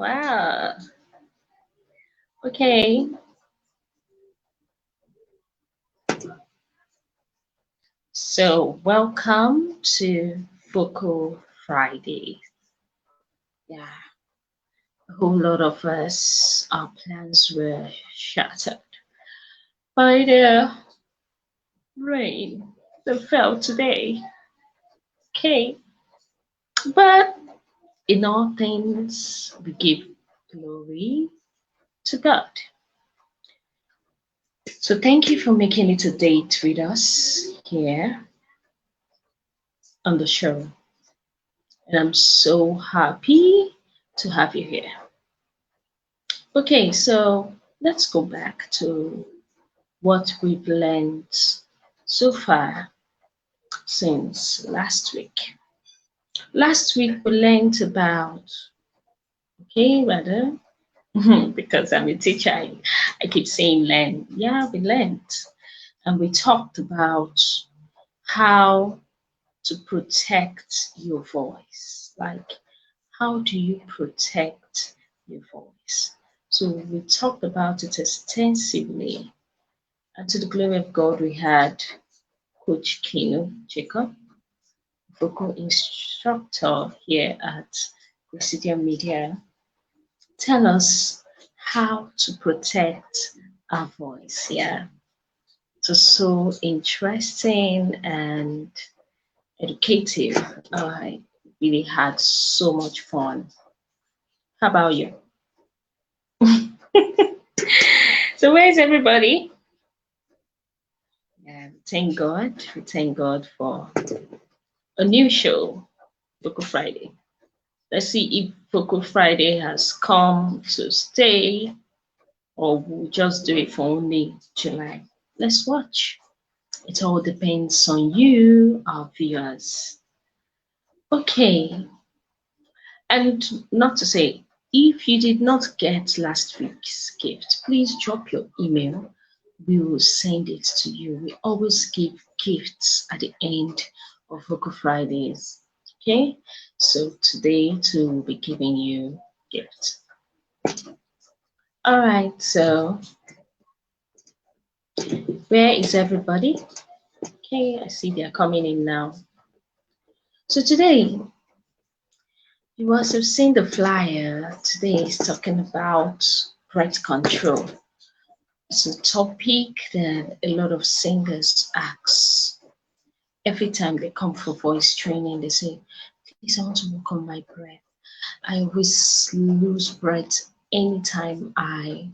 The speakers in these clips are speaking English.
Wow. Okay. So welcome to Vocal Friday. Yeah, a whole lot of us, our plans were shattered by the rain that fell today. Okay, but in all things, we give glory to God. So thank you for making it a date with us here on the show. And I'm so happy to have you here. Okay, so let's go back to what we've learned so far since last week. Last week we learned about, okay, rather, because I'm a teacher, I keep saying learn. Yeah, we learned. And we talked about how to protect your voice. Like, how do you protect your voice? So we talked about it extensively. And to the glory of God, we had Coach Kino Jacob, vocal instructor here at Presidium Media, tell us how to protect our voice. Yeah, it was so interesting and educative. I really had so much fun. How about you? So where's everybody? Yeah, thank God. We thank God for a new show, Vocal Friday. Let's see if Vocal Friday has come to stay or we'll just do it for only July. Let's watch. It all depends on you, our viewers. Okay, and not to say, if you did not get last week's gift, please drop your email. We will send it to you. We always give gifts at the end of Vocal Fridays. Okay, so today too will be giving you gifts. All right, so where is everybody? Okay, I see they're coming in now. So today, you must have seen the flyer. Today is talking about breath control. It's a topic that a lot of singers ask. Every time they come for voice training, they say, please, I want to work on my breath. I always lose breath anytime I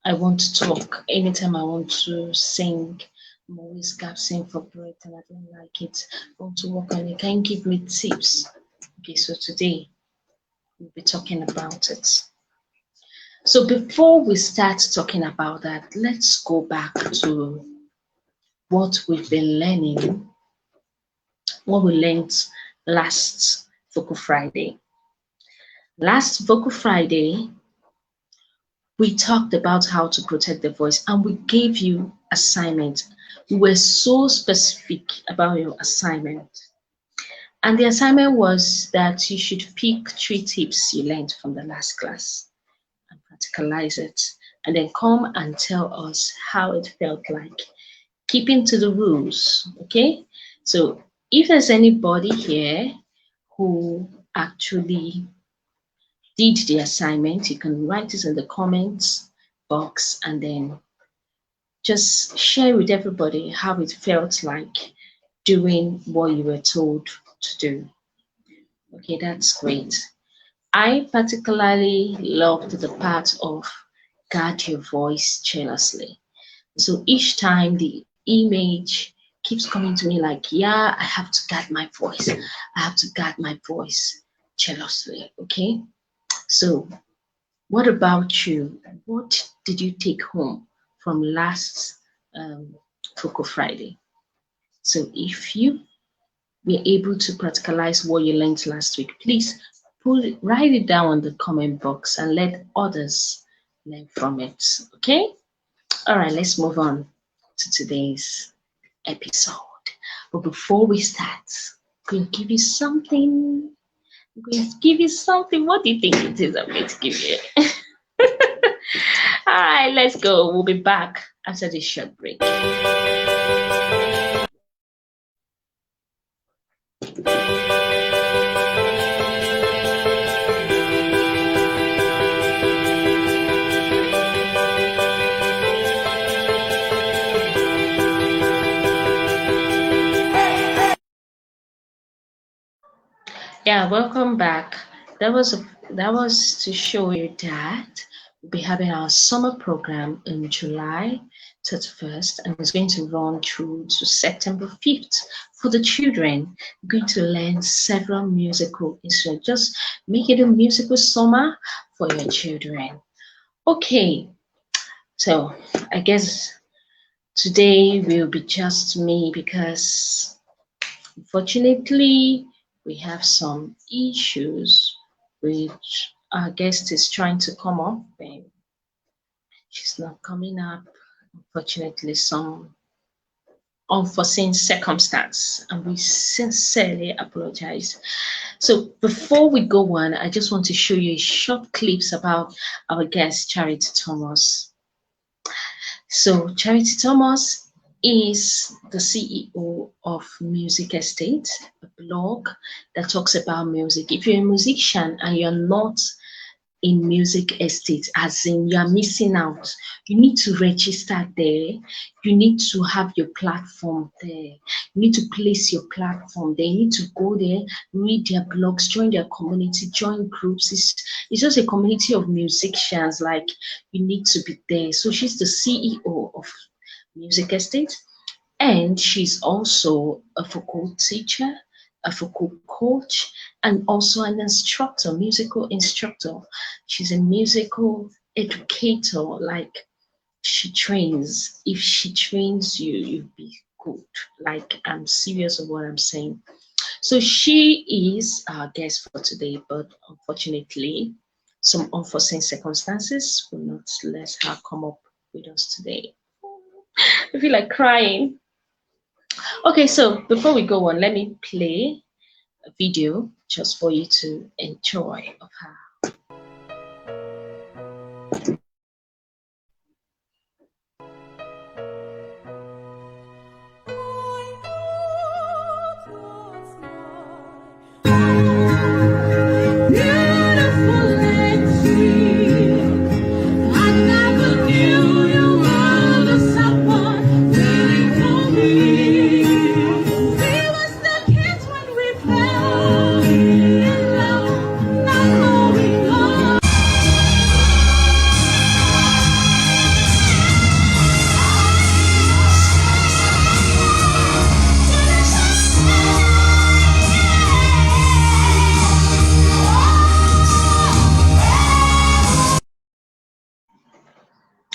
want to talk, anytime I want to sing. I'm always gasping for breath and I don't like it. I want to work on it. Can you give me tips? Okay, so today we'll be talking about it. So before we start talking about that, let's go back to what we've been learning, what we learned last Vocal Friday. Last Vocal Friday, we talked about how to protect the voice and we gave you assignment. We were so specific about your assignment. And the assignment was that you should pick 3 tips you learned from the last class and practicalize it, and then come and tell us how it felt like keeping to the rules. Okay, so if there's anybody here who actually did the assignment, you can write it in the comments box and then just share with everybody how it felt like doing what you were told to do. Okay, that's great. I particularly loved the part of guard your voice jealously. So each time the image keeps coming to me like, yeah, I have to guard my voice. I have to guard my voice jealously. Okay. So what about you? What did you take home from last Vocal Friday? So if you were able to practicalize what you learned last week, please write it down in the comment box and let others learn from it. Okay? All right, let's move on to today's episode. But before we start, I'm going to give you something I'm going to give you something. What do you think it is I'm going to give you? All right, let's go. We'll be back after this short break. Yeah, welcome back. That was to show you that we'll be having our summer program in July 31st, and it's going to run through to September 5th for the children. We're going to learn several musical instruments. Just make it a musical summer for your children. Okay, so I guess today will be just me because unfortunately we have some issues which our guest is trying to come up and she's not coming up. Unfortunately, some unforeseen circumstance, and we sincerely apologize. So before we go on, I just want to show you short clips about our guest Charity Thomas. So Charity Thomas is the CEO of Music Estate, a blog that talks about music. If you're a musician and you're not in Music Estate, as in you're missing out, you need to register there. You need to have your platform there. You need to place your platform there. You need to go there, read their blogs, join their community, join groups. It's just a community of musicians. Like, you need to be there. So she's the CEO of Music Estate, and she's also a vocal teacher, a vocal coach, and also an instructor, musical instructor. She's a musical educator. Like, she trains. If she trains you, you'll be good. Like, I'm serious of what I'm saying. So she is our guest for today, but unfortunately, some unforeseen circumstances will not let her come up with us today. I feel like crying. Okay, so before we go on, let me play a video just for you to enjoy of her.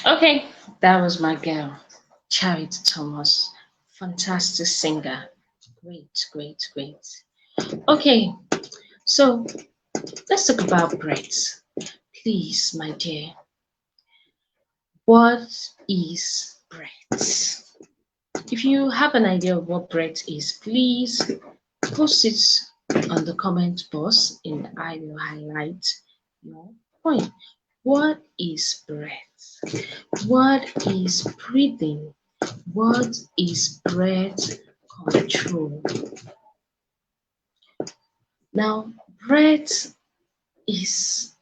Okay, that was my girl, Charity Thomas. Fantastic singer. Great, great, great. Okay, so let's talk about breath. Please, my dear, what is breath? If you have an idea of what breath is, please post it on the comment box and I will highlight your point. What is breath? What is breathing? What is breath control? Now, breath is,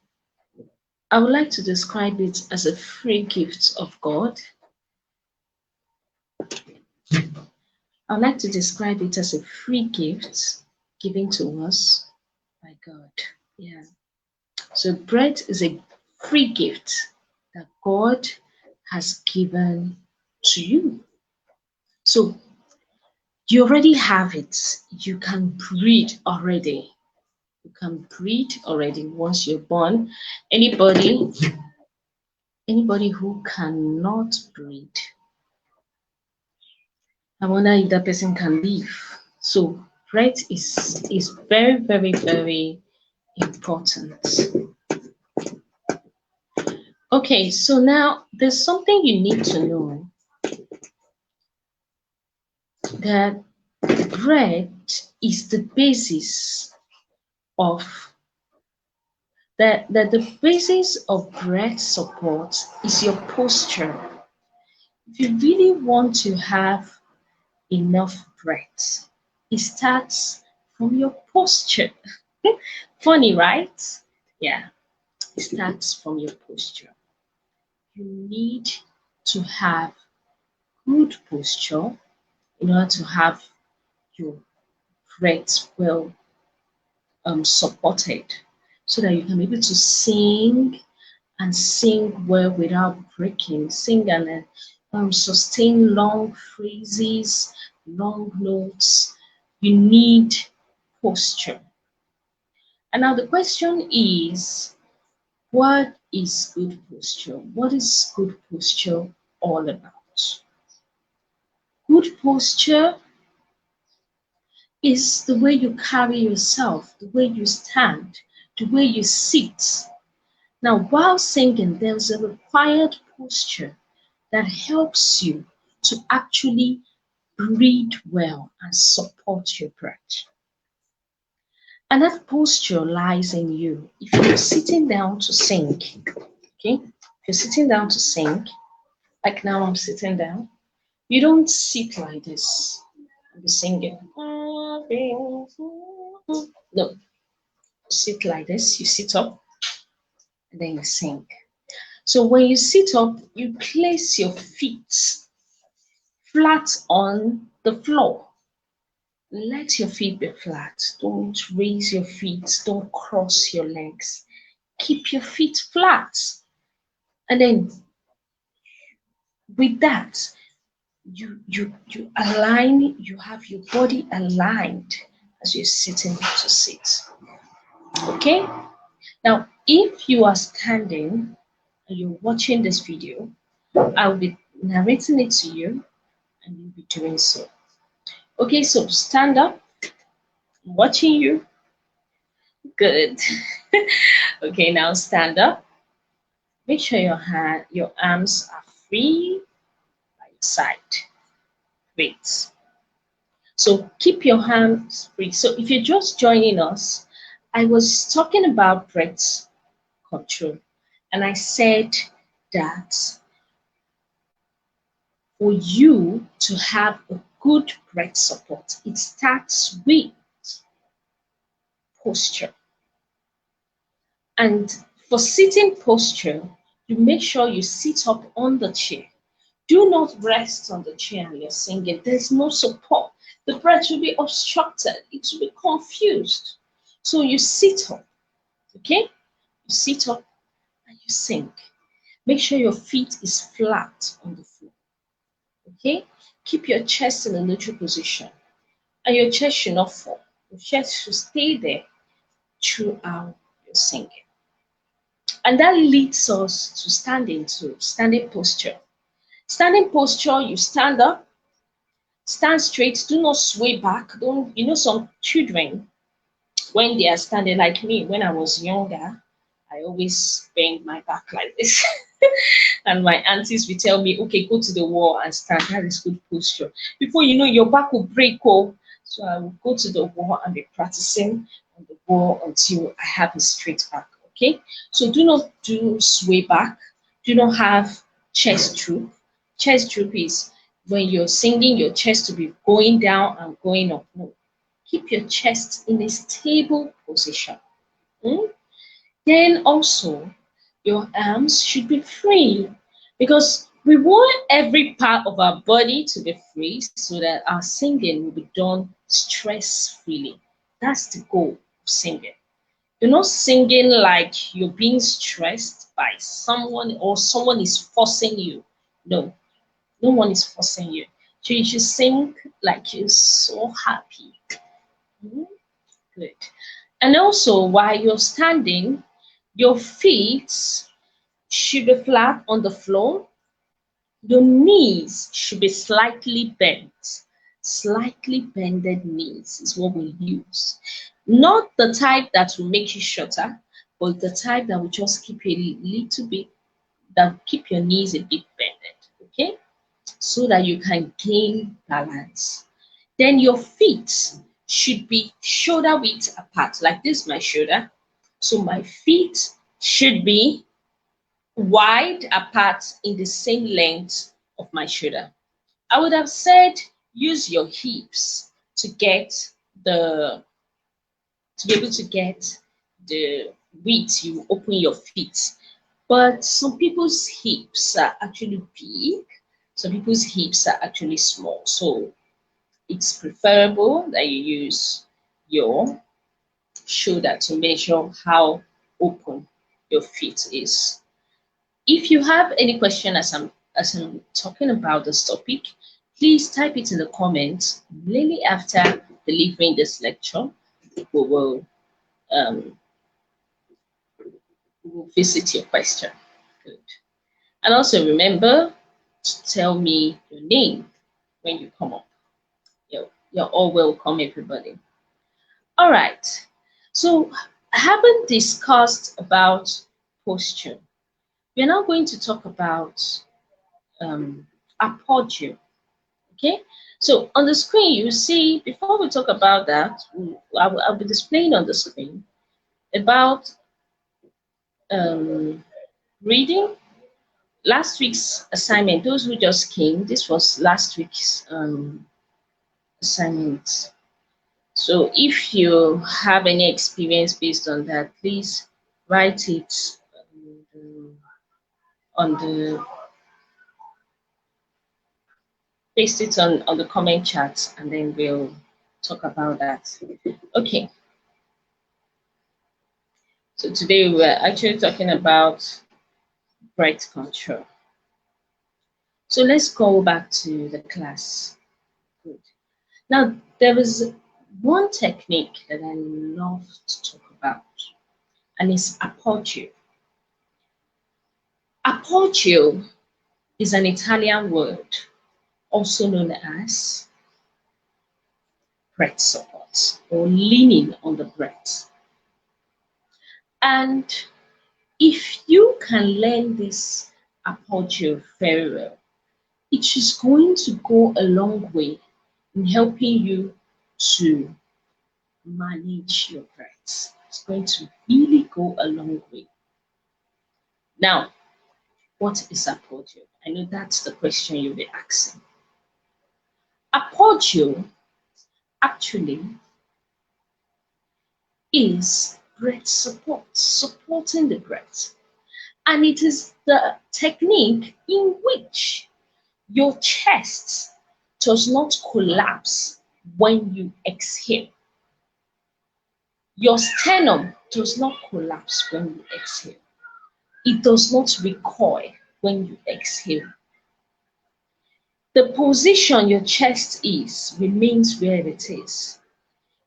I would like to describe it as a free gift of God. I would like to describe it as a free gift given to us by God. Yeah. So breath is a free gift that God has given to you. So you already have it. You can breathe already. You can breathe already once you're born. Anybody who cannot breathe, I wonder if that person can live. So breath is very, very, very important. Okay, so now there's something you need to know, that breath is the basis of the basis of breath support is your posture. If you really want to have enough breath, it starts from your posture. Funny, right? Yeah, it starts from your posture. You need to have good posture in order to have your breath well supported, so that you can be able to sing and sing well without breaking, sing and sustain long phrases, long notes. You need posture. And now the question is, what is good posture? What is good posture all about? Good posture is the way you carry yourself, the way you stand, the way you sit. Now, while singing, there's a required posture that helps you to actually breathe well and support your breath. And that posture lies in you. If you're sitting down to sing, okay, if you're sitting down to sing, like now I'm sitting down, you don't sit like this and be singing. No, sit like this, you sit up and then you sing. So when you sit up, you place your feet flat on the floor. Let your feet be flat. Don't raise your feet. Don't cross your legs. Keep your feet flat. And then with that, you align, you have your body aligned as you're sitting to sit. Okay? Now, if you are standing and you're watching this video, I'll be narrating it to you and you'll be doing so. Okay, so stand up. I'm watching you. Good. Okay, now stand up. Make sure your arms are free by your side. Great. So keep your hands free. So if you're just joining us, I was talking about breath control, and I said that for you to have a good breath support, it starts with posture. And for sitting posture, you make sure you sit up on the chair. Do not rest on the chair and you're singing. There's no support. The breath will be obstructed. It will be confused. So you sit up, okay? You sit up and you sing. Make sure your feet is flat on the floor, okay? Keep your chest in a neutral position. And your chest should not fall. Your chest should stay there throughout your singing. And that leads us to standing posture. Standing posture, you stand up, stand straight, do not sway back. Don't, some children, when they are standing like me, when I was younger, I always bend my back like this. And my aunties will tell me, okay, go to the wall and stand. That is good posture. Before you know, your back will break. Oh. So I will go to the wall and be practicing on the wall until I have a straight back. Okay, so do not do sway back. Do not have chest droop. Chest droop is when you're singing, your chest to be going down and going up. No, keep your chest in a stable position. Then also your arms should be free, because we want every part of our body to be free so that our singing will be done stress freely. That's the goal of singing. You're not singing like you're being stressed by someone or someone is forcing you. No, no one is forcing you. So you should sing like you're so happy. Good. And also, while you're standing, your feet should be flat on the floor. Your knees should be slightly bent. Slightly bended knees is what we use. Not the type that will make you shorter, but the type that will just keep you a little bit, that will keep your knees a bit bended, okay? So that you can gain balance. Then your feet should be shoulder width apart, like this, my shoulder. So my feet should be wide apart in the same length of my shoulder. I would have said use your hips to get to be able to get the width you open your feet. But some people's hips are actually big, some people's hips are actually small. So it's preferable that you use your shoulder to measure how open your feet is. If you have any question as I'm talking about this topic, please type it in the comments. Immediately after delivering this lecture, we will um, visit your question. Good. And also remember to tell me your name when you come up. You're all welcome, everybody. All right. So I haven't discussed about posture. We're now going to talk about apogeo. Okay. So on the screen, you see, before we talk about that, I'll be displaying on the screen about reading last week's assignment. Those who just came, this was last week's assignment. So if you have any experience based on that, please write it on the paste it on the comment chat, and then we'll talk about that. Okay. So today we're actually talking about breath control. So let's go back to the class. Good. Now there is one technique that I love to talk about, and it's apogeo. Apogeo is an Italian word, also known as breath support or leaning on the breath. And if you can learn this apogeo very well, it is going to go a long way in helping you to manage your breath. It's going to really go a long way. Now, what is apogeo? I know that's the question you'll be asking. Apogeo actually is breath support, supporting the breath. And it is the technique in which your chest does not collapse when you exhale. Your sternum does not collapse when you exhale. It does not recoil when you exhale. The position your chest is remains where it is.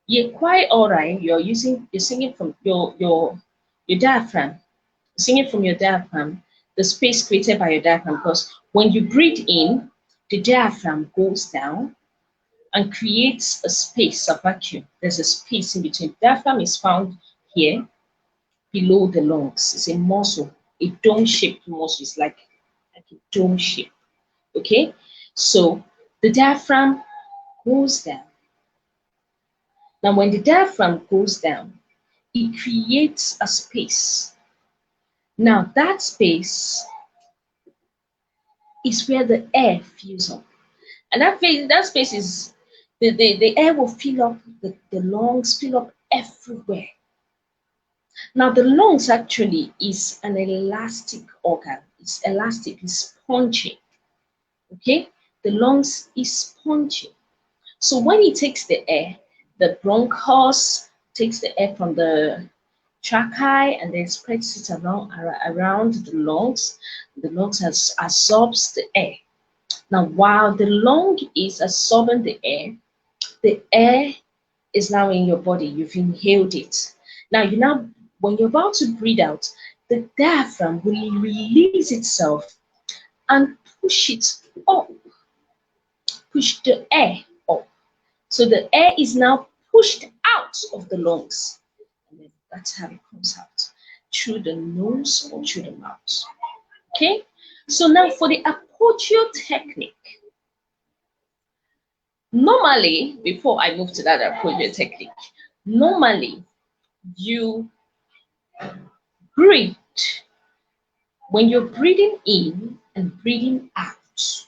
You're quite all right. You're singing from your diaphragm. Singing from your diaphragm, the space created by your diaphragm, because when you breathe in, the diaphragm goes down and creates a space, a vacuum. There's a space in between. Diaphragm is found here below the lungs. It's a muscle, a dome-shaped muscle. It's like a dome shape. Okay, so the diaphragm goes down. Now, when the diaphragm goes down, it creates a space. Now, that space is where the air fills up. And that space is, the air will fill up, the lungs fill up everywhere. Now, the lungs actually is an elastic organ. It's elastic, it's spongy. Okay? The lungs is spongy. So when it takes the air, the bronchus takes the air from the trachea and then spreads it around the lungs. The lungs absorbs the air. Now, while the lung is absorbing the air is now in your body. You've inhaled it. Now, when you're about to breathe out, the diaphragm will release itself and push it up, push the air up. So the air is now pushed out of the lungs. And then that's how it comes out, through the nose or through the mouth. Okay? So now for the apogeo technique, Normally, before I move to that approach technique, normally you breathe. When you're breathing in and breathing out,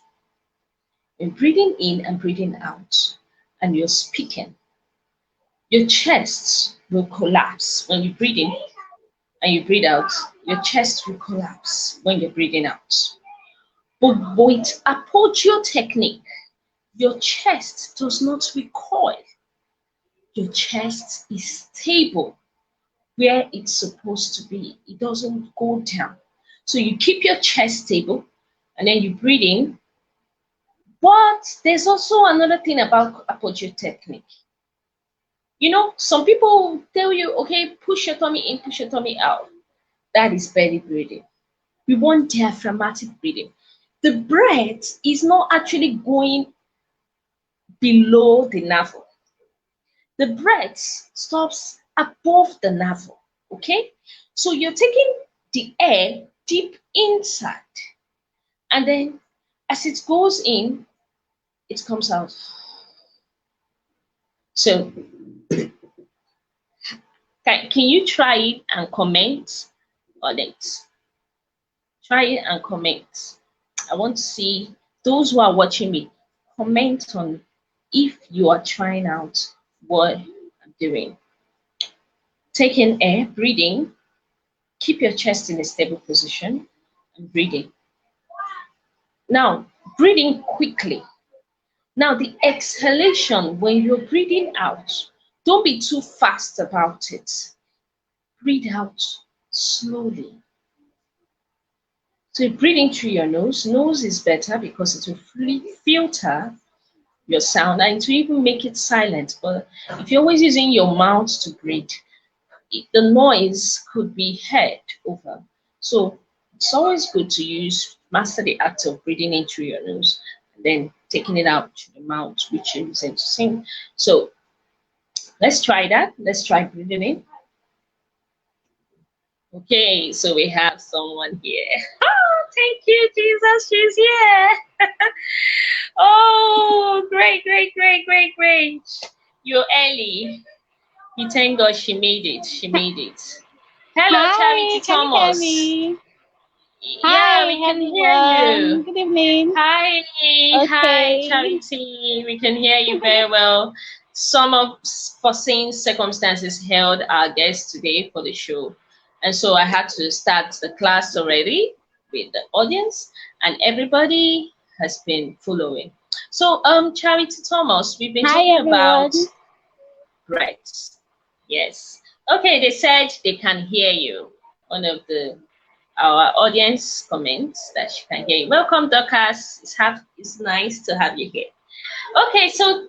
you're breathing in and breathing out, and you're speaking, your chest will collapse when you breathe in and you breathe out. Your chest will collapse when you're breathing out. But with apogeo technique, your chest does not recoil. Your chest is stable where it's supposed to be. It doesn't go down. So you keep your chest stable and then you breathe in. But there's also another thing about apogeo technique. You know, some people tell you, okay, push your tummy in, push your tummy out. That is belly breathing. We want diaphragmatic breathing. The breath is not actually going below the navel. The breath stops above the navel. Okay? So you're taking the air deep inside, and then as it goes in, it comes out. So can you try it and comment on it? Try it and comment. I want to see those who are watching me comment on if you are trying out what I'm doing. Take in air, breathing, keep your chest in a stable position and breathing. Now, breathing quickly. Now, the exhalation, when you're breathing out, don't be too fast about it. Breathe out slowly. So breathing through your nose. Nose is better because it will filter your sound and to even make it silent. But if you're always using your mouth to breathe, the noise could be heard over. So it's always good to master the act of breathing in through your nose and then taking it out through the mouth, which is to sing. So let's try that. Let's try breathing in. Okay, so we have someone here. Oh, thank you, Jesus, she's here. Oh, great, great, great, great, great. You're early. We thank God she made it. She made it. Hello, Hi, Charity can Thomas. you hear me? Yeah, Hi, we can hear everyone. you. Good evening. Hi, hi, Okay. Charity. We can hear you very well. Some of foreseen circumstances held our guest today for the show, and so I had to start the class already with the audience, and everybody has been following. So, Charity Thomas, we've been Hi, talking about everyone. breath. Yes. Okay, they said they can hear you. One of our audience comments that she can hear you. Welcome, Dorcas. It's nice to have you here. Okay, so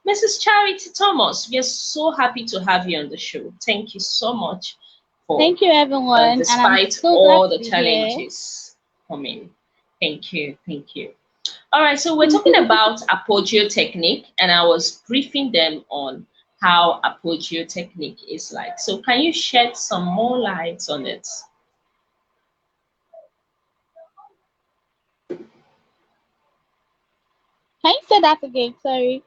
Mrs. Charity Thomas, we are so happy to have you on the show. Thank you so much for Thank you, everyone. And I'm despite so all glad the to be here. challenges coming. Thank you, thank you. All right, so we're talking about apogeo technique, and I was briefing them on how apogeo technique is like. So can you shed some more light on it? Can you say that again? Sorry.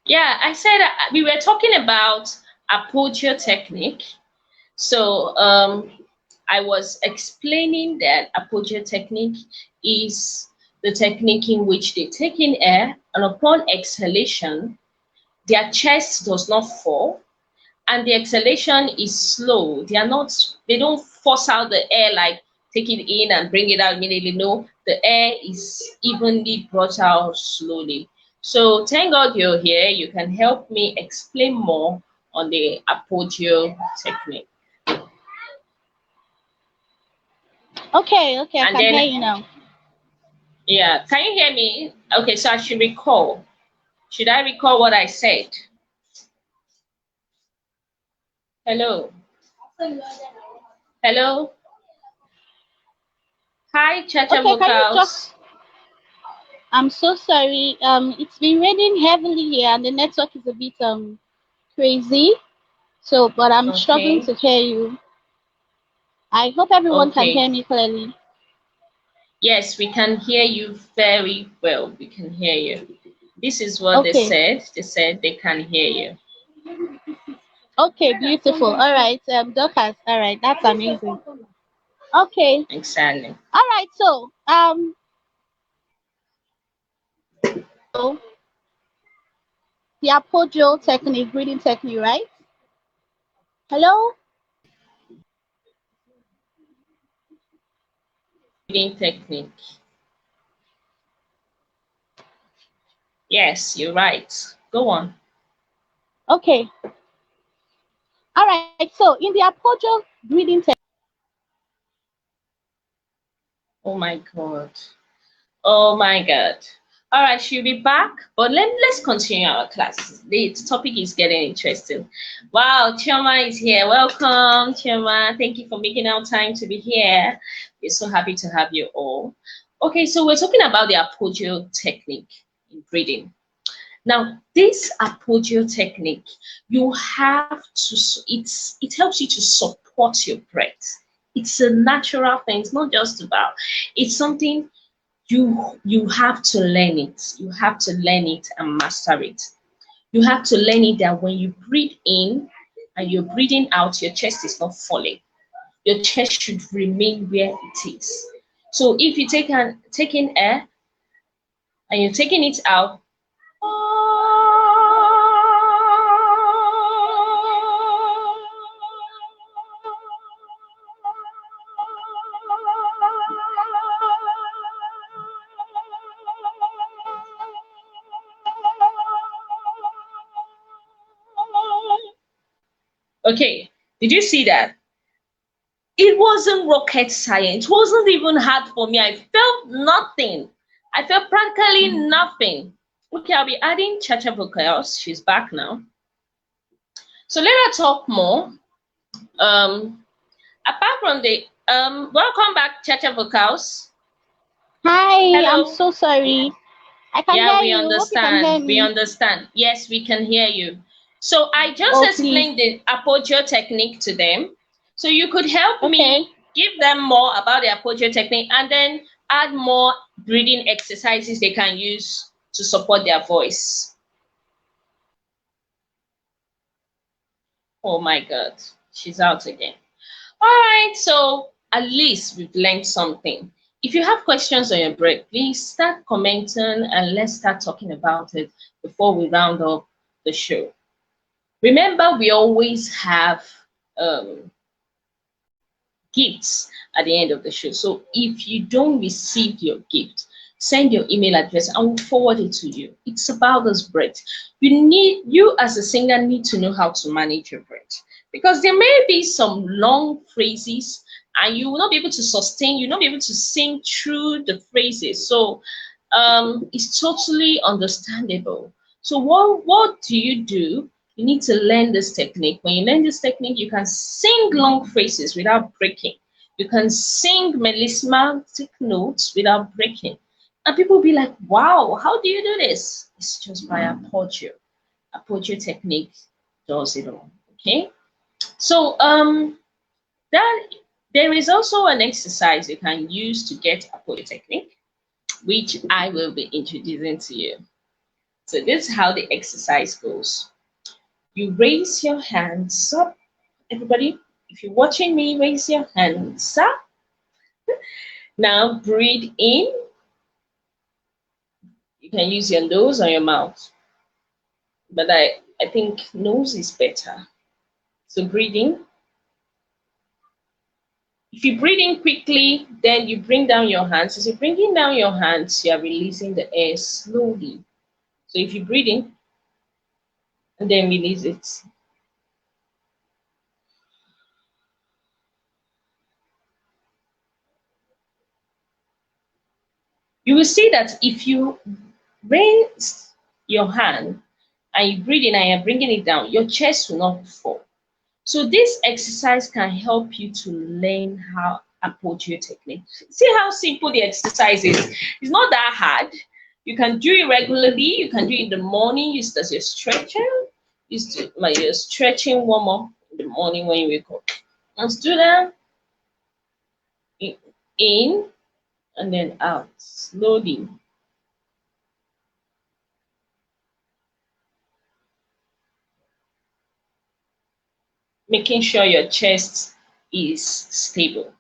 Yeah, I said we were talking about apogeo technique. So I was explaining that apogeo technique is the technique in which they take in air and upon exhalation, their chest does not fall and the exhalation is slow. They don't force out the air like take it in and bring it out immediately. No, the air is evenly brought out slowly. So thank God you're here. You can help me explain more on the apogeo technique. Okay, I And can hear then, you now. yeah, can you hear me? Okay, so I should recall. Should I recall what I said? Hello? Hello? Hi, Chacha Okay, can you Vocals. just... I'm so sorry. It's been raining heavily here, and the network is a bit crazy. So, but I'm struggling Okay, to hear you. I hope everyone can okay. hear me clearly. Yes, we can hear you very well. We can hear you. This is what they said. They said they can hear you. Okay, beautiful. All right, Dorcas. All right, that's amazing. Okay. Exactly. All right. So the apogeo technique, breathing technique, right? Hello. Breathing technique. Yes, you're right. Go on. Okay. All right. So in the apogeo breathing technique. Oh my God. Oh my God. All right, she'll be back, but let's continue our class. The topic is getting interesting. Wow, Chioma is here. Welcome, Chioma. Thank you for making our time to be here. We're so happy to have you all. Okay, so we're talking about the apogeo technique in breathing. Now, this apogeo technique, you have to, it helps you to support your breath. It's a natural thing. It's not just about, it's something you have to learn it. You have to learn it and master it. You have to learn it that when you breathe in and you're breathing out, your chest is not falling. Your chest should remain where it is. So if you take in air and you're taking it out, okay, did you see that? It wasn't rocket science. It wasn't even hard for me. I felt nothing. I felt practically nothing. Okay, I'll be adding Chacha vocals. She's back now. So let her talk more. Apart from the welcome back, Chacha vocals. Hi, Hello. I'm so sorry. I can hear we you. understand. Hope you can hear me. We understand. Yes, we can hear you. So I just explained the apogeo technique to them. So you could help me give them more about the apogeo technique and then add more breathing exercises they can use to support their voice. Oh my God, she's out again. All right, so at least we've learned something. If you have questions on your break, please start commenting and let's start talking about it before we round up the show. Remember, we always have gifts at the end of the show. So if you don't receive your gift, send your email address and we'll forward it to you. It's about this breath. You as a singer need to know how to manage your breath because there may be some long phrases and you will not be able to sustain, you'll not be able to sing through the phrases. So it's totally understandable. So what do? You need to learn this technique. When you learn this technique, you can sing long phrases without breaking. You can sing melismatic notes without breaking. And people will be like, wow, how do you do this? It's just by apogeo. Apogeo technique does it all. Okay. So that there is also an exercise you can use to get apogeo technique, which I will be introducing to you. So this is how the exercise goes. You raise your hands up. Everybody, if you're watching me, raise your hands up. Now breathe in. You can use your nose or your mouth, but I think nose is better. So breathe in. If you breathe in quickly, then you bring down your hands. As you're bringing down your hands, you are releasing the air slowly. So if you breathe in and then release it. You will see that if you raise your hand and you breathe in and you're bringing it down, your chest will not fall. So this exercise can help you to learn how apogeo technique. See how simple the exercise is. It's not that hard. You can do it regularly. You can do it in the morning. Use it as your stretching. Use your stretching warm up in the morning when you wake up. Let's do that. In and then out slowly. making sure your chest is stable.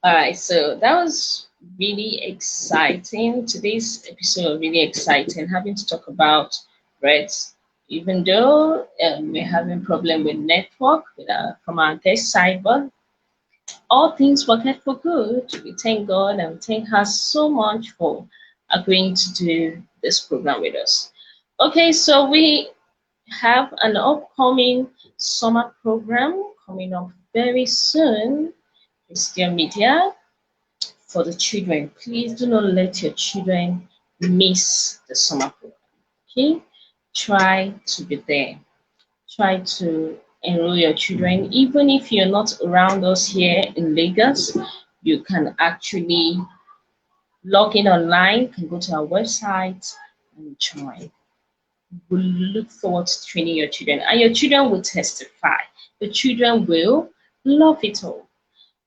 All right, so that was really exciting. Today's episode was really exciting, having to talk about breaths. Even though we're having problem with network from our test side, but all things work out for good. We thank God and we thank her so much for agreeing to do this program with us. Okay, so we have an upcoming summer program coming up very soon. Christian Media for the children. Please do not let your children miss the summer program. Okay, try to be there. Try to enroll your children. Even if you're not around us here in Lagos, you can actually log in online, can go to our website and join. We look forward to training your children, and your children will testify. The children will love it all.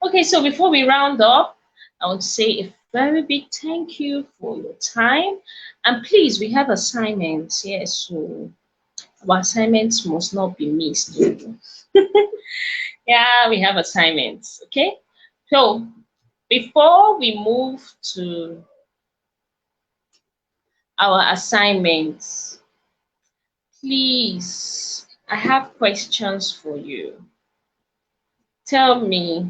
Okay, so before we round up, I want to say a very big thank you for your time. And please, we have assignments here, so our assignments must not be missed. Yeah, we have assignments. Okay, so before we move to our assignments, please, I have questions for you. Tell me,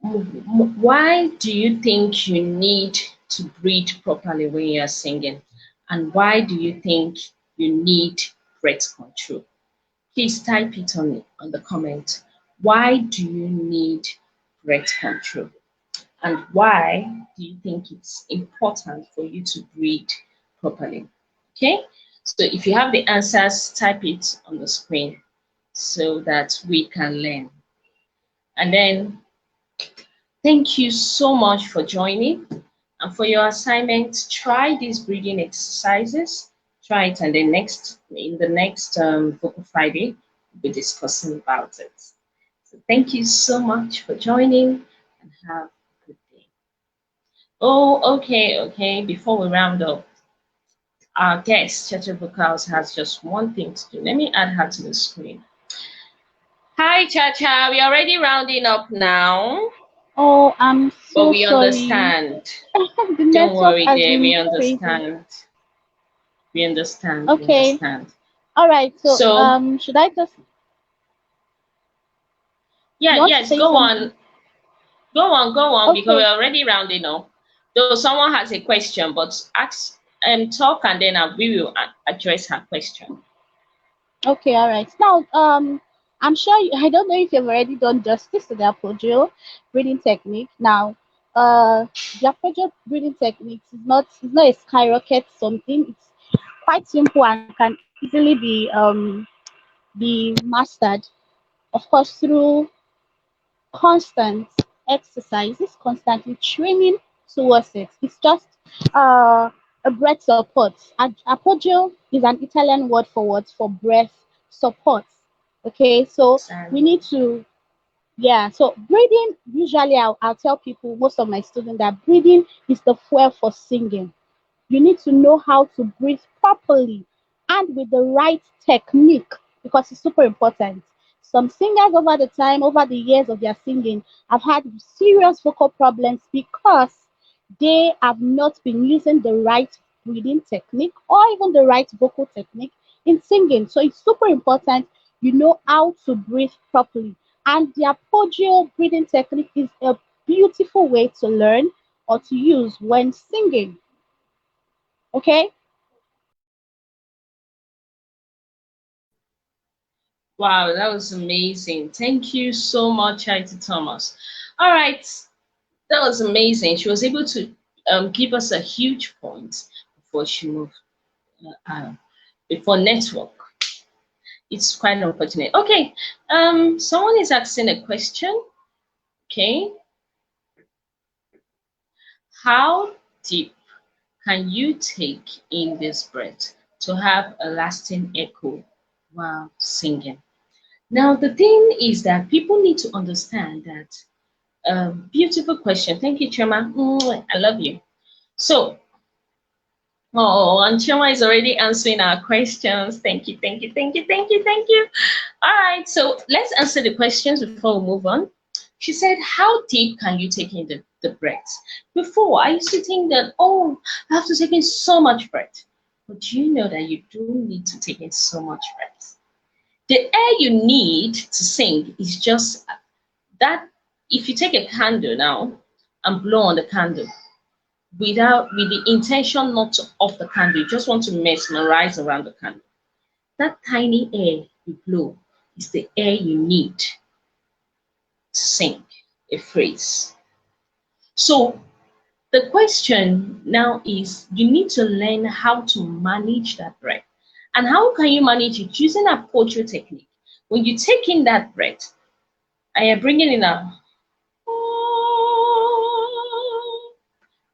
why do you think you need to breathe properly when you're singing? And why do you think you need breath control? Please type it on the comment. Why do you need breath control? And why do you think it's important for you to breathe properly? Okay, so if you have the answers, type it on the screen so that we can learn. And then thank you so much for joining. And for your assignment, try these breathing exercises. Try it, and then in the next Vocal Friday, we'll be discussing about it. So thank you so much for joining, and have a good day. Oh, okay. Before we round up, our guest, Chacha Vocals, has just one thing to do. Let me add her to the screen. Hi, Chacha. We're already rounding up now. Oh, I'm so but we sorry. understand. The Don't network worry, has dear. been We crazy. understand. We understand. We Okay. understand. All right. So, So should I just? You yeah, want to yes, say go something? on. Go on, because Okay. we're already rounding up. Though someone has a question, but ask talk, and then we will address her question. Okay. All right. Now, I'm sure I don't know if you've already done justice to the Apogeo breathing technique. Now, the Apogeo breathing technique is not a skyrocket something. It's quite simple and can easily be mastered. Of course, through constant exercises, constantly training towards it. It's just uh, a breath support. Appoggio is an Italian word for what? For breath support. Okay, so we Exactly. need to, yeah, so breathing, usually I'll tell people, most of my students, that breathing is the fuel for singing. You need to know how to breathe properly and with the right technique because it's super important. Some singers over the years of their singing, have had serious vocal problems because they have not been using the right breathing technique or even the right vocal technique in singing. So it's super important you know how to breathe properly. And the Apogeo breathing technique is a beautiful way to learn or to use when singing. Okay? Wow, that was amazing. Thank you so much, Haiti Thomas. All right, that was amazing. She was able to give us a huge point before she moved, before network. It's quite unfortunate. Okay, someone is asking a question. Okay, how deep can you take in this breath to have a lasting echo while singing? Now, the thing is that people need to understand that beautiful question. Thank you, Chema. I love you. So, Oh, and Choma is already answering our questions. Thank you, thank you, thank you, thank you, thank you. All right, so let's answer the questions before we move on. She said, how deep can you take in the breath? Before, I used to think that, oh, I have to take in so much breath. But do you know that you don't need to take in so much breath? The air you need to sing is just that. If you take a candle now and blow on the candle, with the intention not to off the candle, you just want to mesmerize around the candle. That tiny air you blow is the air you need to sing a phrase. So the question now is you need to learn how to manage that breath. And how can you manage it? Using a poetry technique. When you take in that breath and you're bringing in a,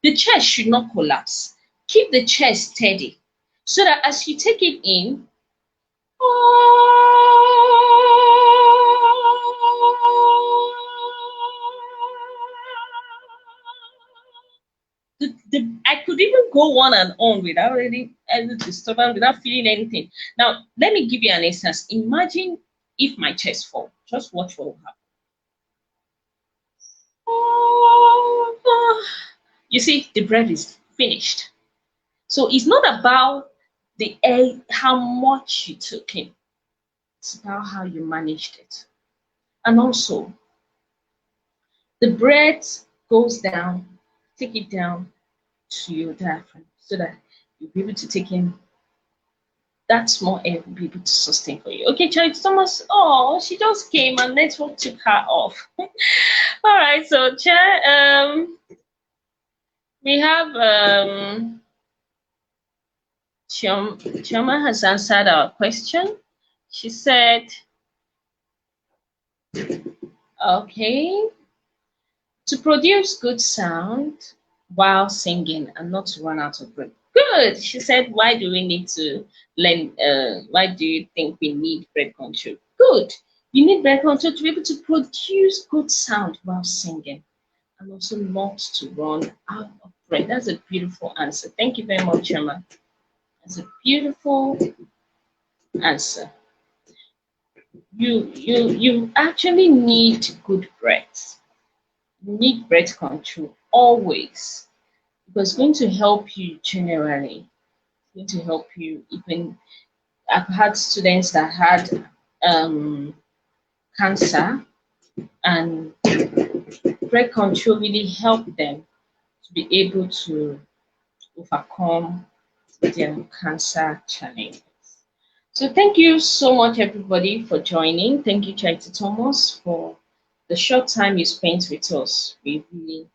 the chest should not collapse. Keep the chest steady so that as you take it in, I could even go on and on without any disturbance, without feeling anything. Now, let me give you an instance. Imagine if my chest falls. Just watch what will happen. You see, the breath is finished. So it's not about the air, how much you took in. It's about how you managed it. And also, the breath goes down, take it down to your diaphragm so that you'll be able to take in that small air will be able to sustain for you. Okay, Charity Thomas. Oh, she just came and network took her off. All right, so Chair, we have Chioma has answered our question. She said, okay, to produce good sound while singing and not to run out of breath. Good. She said, why do we need to learn? Why do you think we need breath control? Good. You need breath control to be able to produce good sound while singing and also not to run out of breath. That's a beautiful answer. Thank you very much, Emma. That's a beautiful answer. You actually need good breath. You need breath control always because it's going to help you generally. It's going to help you even. I've had students that had cancer, and breath control really helped them to be able to overcome their cancer challenges. So thank you so much, everybody, for joining. Thank you, Charity Thomas, for the short time you spent with us. We really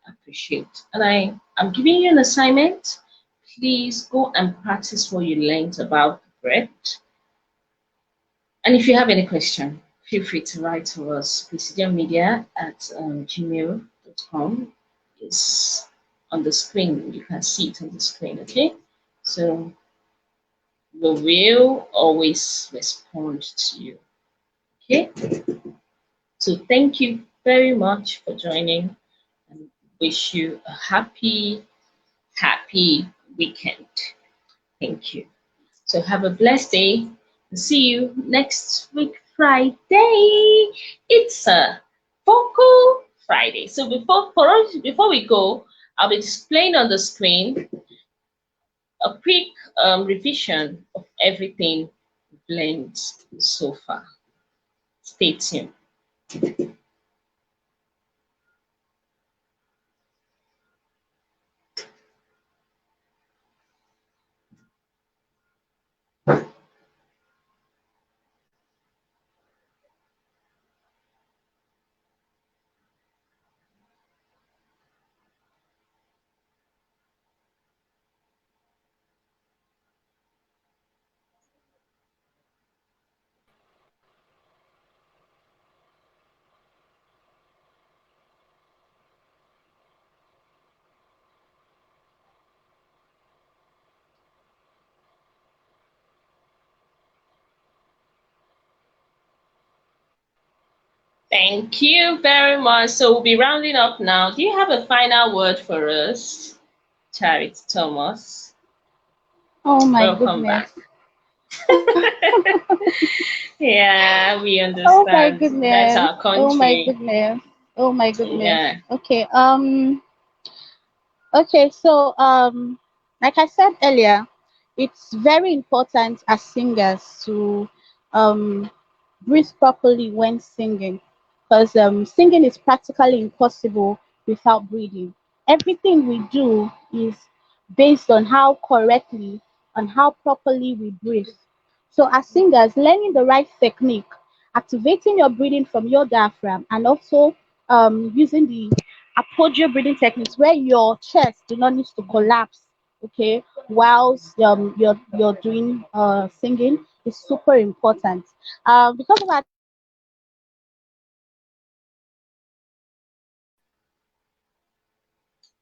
appreciate. And I'm giving you an assignment. Please go and practice what you learned about breath. And if you have any question, feel free to write to us. presidiummedia@gmail.com is on the screen. You can see it on the screen, okay? So we will always respond to you, okay? So thank you very much for joining and wish you a happy weekend. Thank you. So have a blessed day. See you next week, Friday. It's a vocal Friday. So before we go, I'll be displaying on the screen a quick revision of everything we've learned so far. Stay tuned. Thank you very much. So we'll be rounding up now. Do you have a final word for us, Charity Thomas? Oh my Welcome goodness. back. Yeah, we Oh my understand. That's goodness. our Oh my country. goodness. Oh my goodness. Yeah. Okay. Okay, so like I said earlier, it's very important as singers to um breathe properly when singing, because singing is practically impossible without breathing. Everything we do is based on how correctly and how properly we breathe. So, as singers, learning the right technique, activating your breathing from your diaphragm, and also using the apogeo breathing techniques where your chest do not need to collapse, okay, whilst you're doing singing is super important. Because of that,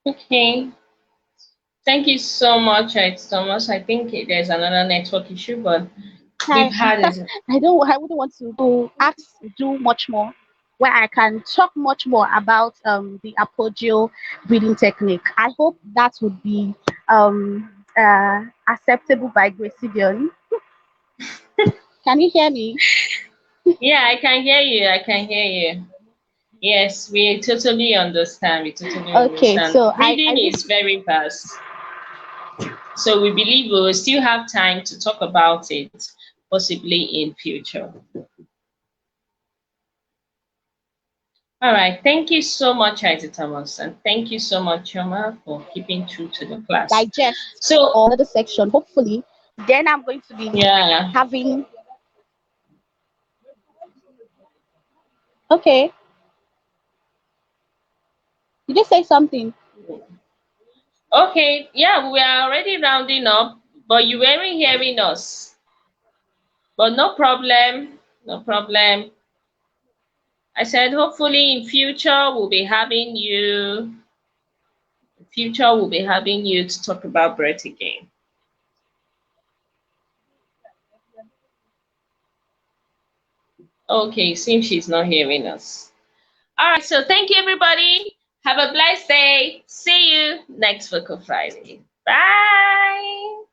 Okay. Thank you so much, Thomas. I think there's another network issue, but we've I had it. I wouldn't want to ask do much more, where I can talk much more about the apogeo breathing technique. I hope that would be acceptable by Gracidion. Can you hear me? Yeah, I can hear you. I can hear you. Yes, we totally understand. We totally Okay, understand. so I Reading really is very vast. So we believe we will still have time to talk about it, possibly in future. All right. Thank you so much, Isaac Thomas, and thank you so much, Choma, for keeping true to the class. digest So, all the section. Hopefully, then I'm going to be yeah. having. Okay, did you say something? Okay. Yeah, we are already rounding up, but you weren't hearing us. But no problem. No problem. I said, hopefully in future we'll be having you to talk about breath again. Okay, seems she's not hearing us. All right, so thank you, everybody. Have a blessed day. See you next Vocal Friday. Bye.